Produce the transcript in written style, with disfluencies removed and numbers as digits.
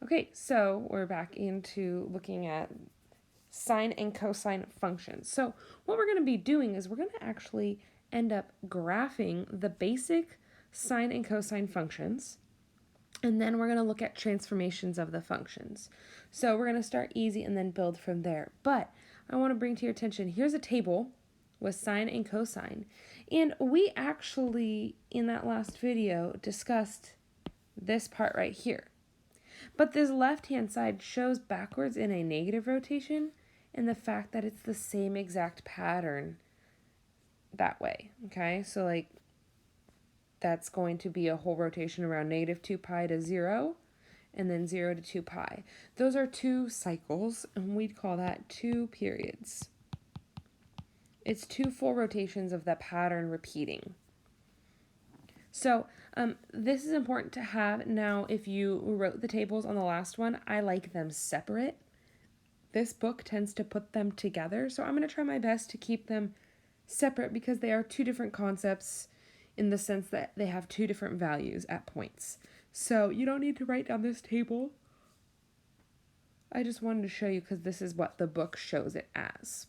Okay, so we're back into looking at sine and cosine functions. So what we're going to be doing is we're going to actually end up graphing the basic sine and cosine functions, and then we're going to look at transformations of the functions. So we're going to start easy and then build from there. But I want to bring to your attention, here's a table with sine and cosine. And we actually, in that last video, discussed this part right here. But this left-hand side shows backwards in a negative rotation, and the fact that it's the same exact pattern that way, okay? So like that's going to be a whole rotation around negative 2 pi to 0, and then 0 to 2 pi. Those are 2 cycles, and we'd call that 2 periods. It's 2 full rotations of the pattern repeating. So this is important to have. Now, if you wrote the tables on the last one, I like them separate. This book tends to put them together, so I'm going to try my best to keep them separate because they are 2 different concepts in the sense that they have 2 different values at points. So you don't need to write down this table. I just wanted to show you because this is what the book shows it as.